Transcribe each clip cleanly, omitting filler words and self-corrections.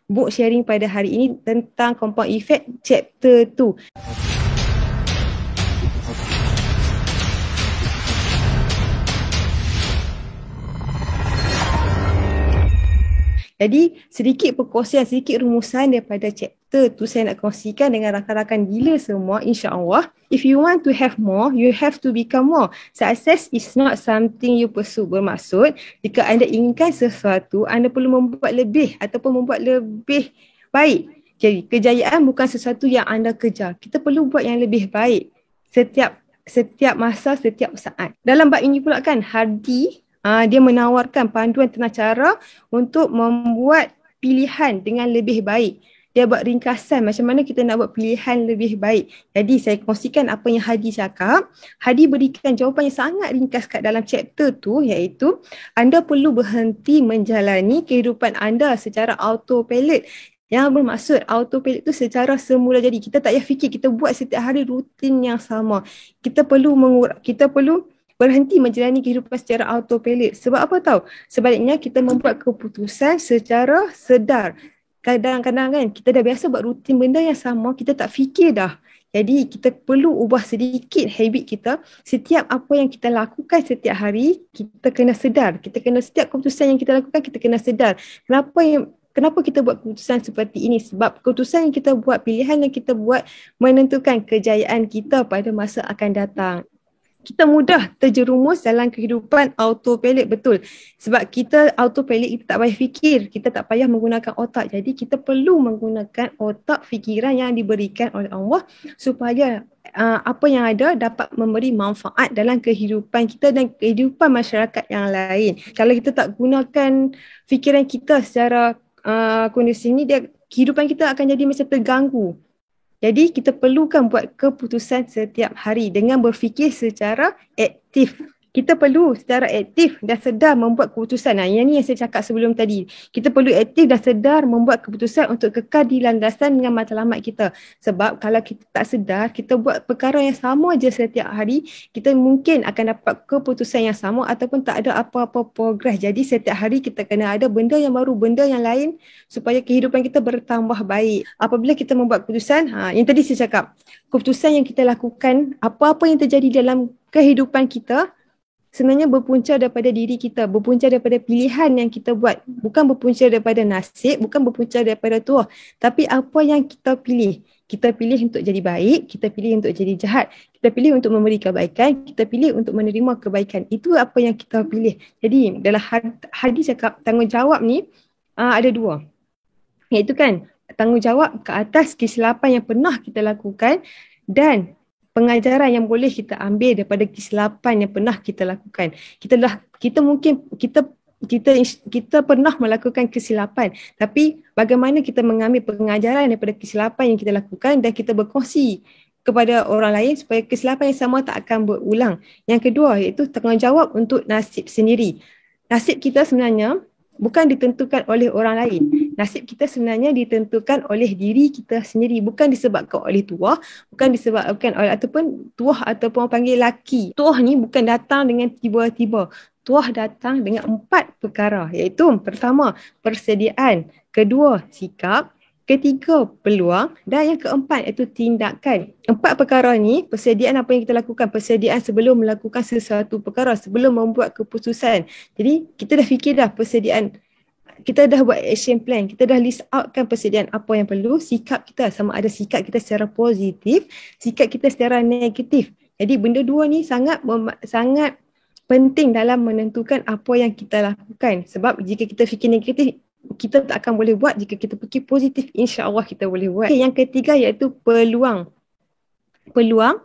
book sharing pada hari ini tentang compound effect chapter 2. Jadi sedikit perkongsian, sedikit rumusan daripada chapter tu saya nak kongsikan dengan rakan-rakan gila semua, insya-Allah. If you want to have more, you have to become more. Success is not something you pursue. Bermaksud, jika anda inginkan sesuatu, anda perlu membuat lebih ataupun membuat lebih baik. Jadi kejayaan bukan sesuatu yang anda kejar. Kita perlu buat yang lebih baik setiap masa, setiap saat. Dalam bab ini pula kan, Hardy dia menawarkan panduan tentang cara untuk membuat pilihan dengan lebih baik. Dia buat ringkasan macam mana kita nak buat pilihan lebih baik. Jadi saya kongsikan apa yang Hadi cakap. Hadi berikan jawapan yang sangat ringkas kat dalam chapter tu, iaitu anda perlu berhenti menjalani kehidupan anda secara autopilot. Yang bermaksud autopilot tu secara semula jadi. Kita tak payah fikir, kita buat setiap hari rutin yang sama. Kita perlu berhenti menjalani kehidupan secara autopilot. Sebab apa tahu? Sebaliknya kita membuat keputusan secara sedar. Kadang-kadang kan kita dah biasa buat rutin benda yang sama, kita tak fikir dah. Jadi kita perlu ubah sedikit habit kita. Setiap apa yang kita lakukan setiap hari, kita kena sedar. Setiap keputusan yang kita lakukan, kita kena sedar. Kenapa kita buat keputusan seperti ini? Sebab keputusan yang kita buat, pilihan yang kita buat menentukan kejayaan kita pada masa akan datang. Kita mudah terjerumus dalam kehidupan autopilot, betul. Sebab kita autopilot, kita tak payah fikir, kita tak payah menggunakan otak. Jadi kita perlu menggunakan otak fikiran yang diberikan oleh Allah supaya apa yang ada dapat memberi manfaat dalam kehidupan kita dan kehidupan masyarakat yang lain. Kalau kita tak gunakan fikiran kita secara kondisi ini, kehidupan kita akan jadi macam terganggu. Jadi kita perlukan buat keputusan setiap hari dengan berfikir secara aktif. Kita perlu secara aktif dan sedar membuat keputusan. Yang ni yang saya cakap sebelum tadi. Kita perlu aktif dan sedar membuat keputusan untuk kekal di landasan dengan matlamat kita. Sebab kalau kita tak sedar, kita buat perkara yang sama je setiap hari, kita mungkin akan dapat keputusan yang sama ataupun tak ada apa-apa progres. Jadi setiap hari kita kena ada benda yang baru, benda yang lain supaya kehidupan kita bertambah baik. Apabila kita membuat keputusan, yang tadi saya cakap, keputusan yang kita lakukan, apa-apa yang terjadi dalam kehidupan kita, sebenarnya berpunca daripada diri kita, berpunca daripada pilihan yang kita buat. Bukan berpunca daripada nasib, bukan berpunca daripada Tuhan. Tapi apa yang kita pilih. Kita pilih untuk jadi baik, kita pilih untuk jadi jahat. Kita pilih untuk memberi kebaikan, kita pilih untuk menerima kebaikan. Itu apa yang kita pilih. Jadi dalam hadis cakap tanggungjawab ni ada dua. Iaitu kan tanggungjawab ke atas kesilapan yang pernah kita lakukan dan pengajaran yang boleh kita ambil daripada kesilapan yang pernah kita lakukan. Kita pernah melakukan kesilapan, tapi bagaimana kita mengambil pengajaran daripada kesilapan yang kita lakukan dan kita berkongsi kepada orang lain supaya kesilapan yang sama tak akan berulang. Yang kedua iaitu tanggungjawab untuk nasib sendiri. Nasib kita sebenarnya bukan ditentukan oleh orang lain. Nasib kita sebenarnya ditentukan oleh diri kita sendiri. Bukan disebabkan oleh tuah, bukan disebabkan oleh ataupun tuah ataupun orang panggil laki. Tuah ni bukan datang dengan tiba-tiba. Tuah datang dengan 4 perkara. Iaitu pertama, persediaan. Kedua, sikap. Ketiga, peluang. Dan yang keempat iaitu tindakan. 4 perkara ni, persediaan apa yang kita lakukan. Persediaan sebelum melakukan sesuatu perkara, sebelum membuat keputusan. Jadi kita dah fikir dah persediaan. Kita dah buat action plan. Kita dah list outkan persediaan apa yang perlu. Sikap kita, sama ada sikap kita secara positif, sikap kita secara negatif. Jadi benda dua ni sangat penting dalam menentukan apa yang kita lakukan. Sebab jika kita fikir negatif, kita tak akan boleh buat. Jika kita fikir positif, insya-Allah kita boleh buat. Okay, yang ketiga iaitu peluang. Peluang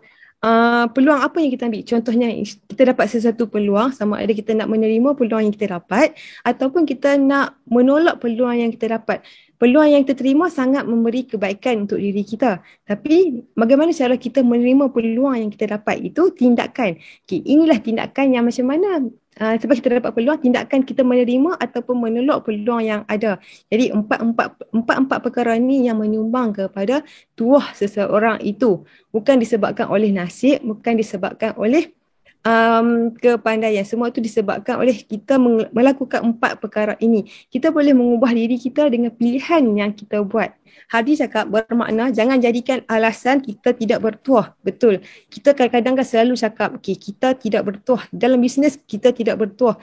apa yang kita ambil? Contohnya kita dapat sesuatu peluang, sama ada kita nak menerima peluang yang kita dapat ataupun kita nak menolak peluang yang kita dapat. Peluang yang kita terima sangat memberi kebaikan untuk diri kita. Tapi bagaimana cara kita menerima peluang yang kita dapat? Itu tindakan. Okay, inilah tindakan yang macam mana sebab kita dapat peluang, tindakan kita menerima ataupun menolak peluang yang ada. Jadi empat perkara ni yang menyumbang kepada tuah seseorang itu. Bukan disebabkan oleh nasib, bukan disebabkan oleh kepandaian. Semua itu disebabkan oleh kita melakukan 4 perkara ini. Kita boleh mengubah diri kita dengan pilihan yang kita buat. Hadis cakap bermakna jangan jadikan alasan kita tidak bertuah. Betul. Kita kadang-kadang kan selalu cakap kita tidak bertuah. Dalam bisnes kita tidak bertuah.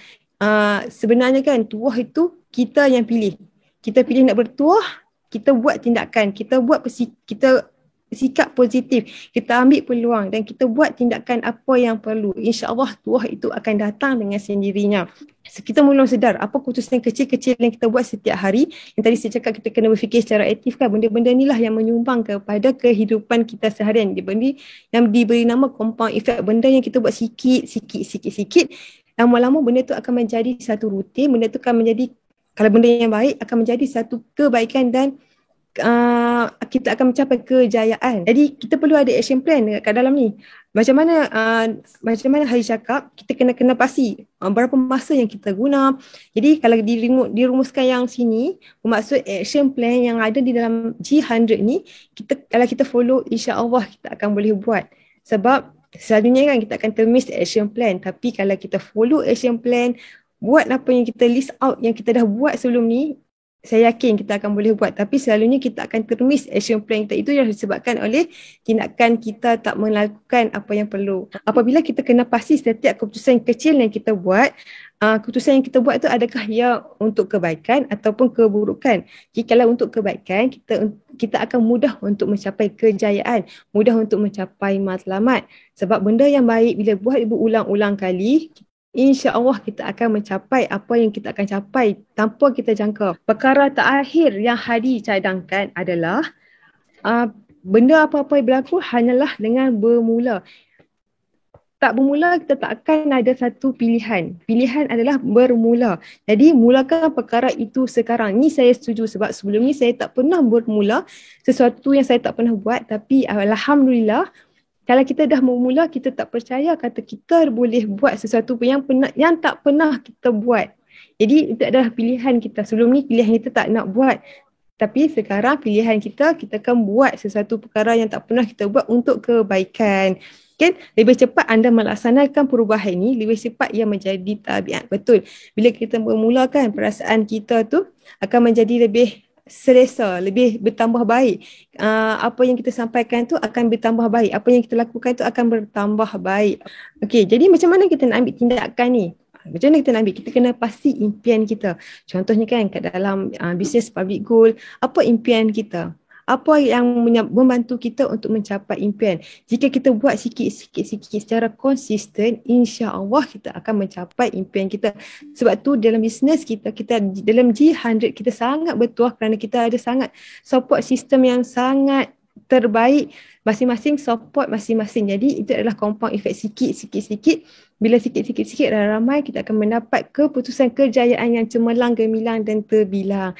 Sebenarnya kan tuah itu kita yang pilih. Kita pilih nak bertuah, kita buat tindakan, kita buat kita sikap positif, kita ambil peluang dan kita buat tindakan apa yang perlu. InsyaAllah tuah itu akan datang dengan sendirinya. Kita mula sedar apa keputusan kecil-kecil yang kita buat setiap hari. Yang tadi saya cakap kita kena berfikir secara aktif kan. Benda-benda inilah yang menyumbang kepada kehidupan kita seharian. Benda yang diberi nama compound effect. Benda yang kita buat sikit, lama-lama benda tu akan menjadi satu rutin. Benda tu akan menjadi, kalau benda yang baik, akan menjadi satu kebaikan dan kita akan mencapai kejayaan. Jadi kita perlu ada action plan kat dalam ni. Macam mana Hari cakap, kita kena pasti berapa masa yang kita guna. Jadi kalau dirumuskan yang sini, bermaksud action plan yang ada di dalam G100 ni, kalau kita follow, insya-Allah kita akan boleh buat. Sebab selalunya kan kita akan termiss action plan, tapi kalau kita follow action plan, buat apa yang kita list out yang kita dah buat sebelum ni, saya yakin kita akan boleh buat. Tapi selalunya kita akan termiss action plan kita. Itu yang disebabkan oleh tindakan kita tak melakukan apa yang perlu. Apabila kita kena pasti setiap keputusan kecil yang kita buat, keputusan yang kita buat tu adakah ia untuk kebaikan ataupun keburukan. Jikalau untuk kebaikan, kita akan mudah untuk mencapai kejayaan, mudah untuk mencapai matlamat. Sebab benda yang baik bila buat berulang-ulang kali, InsyaAllah kita akan mencapai apa yang kita akan capai tanpa kita jangka. Perkara terakhir yang Hadi cadangkan adalah benda apa-apa yang berlaku hanyalah dengan bermula. Tak bermula, kita tak akan ada satu pilihan. Pilihan adalah bermula. Jadi mulakan perkara itu sekarang. Ni saya setuju sebab sebelum ni saya tak pernah bermula sesuatu yang saya tak pernah buat. Tapi Alhamdulillah, kalau kita dah memula, kita tak percaya kata kita boleh buat sesuatu yang tak pernah kita buat. Jadi itu adalah pilihan kita. Sebelum ni pilihan kita tak nak buat. Tapi sekarang pilihan kita akan buat sesuatu perkara yang tak pernah kita buat untuk kebaikan. Kan? Lebih cepat anda melaksanakan perubahan ini, lebih cepat ia menjadi tabiat. Betul. Bila kita bermulakan, perasaan kita tu akan menjadi lebih selesa, lebih bertambah baik. Apa yang kita sampaikan tu akan bertambah baik. Apa yang kita lakukan tu akan bertambah baik. Okey, jadi macam mana kita nak ambil tindakan ni? Macam mana kita nak ambil? Kita kena pasti impian kita. Contohnya kan kat dalam business public goal, apa impian kita? Apa yang membantu kita untuk mencapai impian? Jika kita buat sikit-sikit secara konsisten, insya-Allah kita akan mencapai impian kita. Sebab tu dalam bisnes kita dalam G100 kita sangat bertuah kerana kita ada sangat support system yang sangat terbaik, masing-masing support masing-masing. Jadi itu adalah compound effect sikit-sikit. Bila sikit-sikit ramai, kita akan mendapat keputusan kejayaan yang cemerlang, gemilang dan terbilang.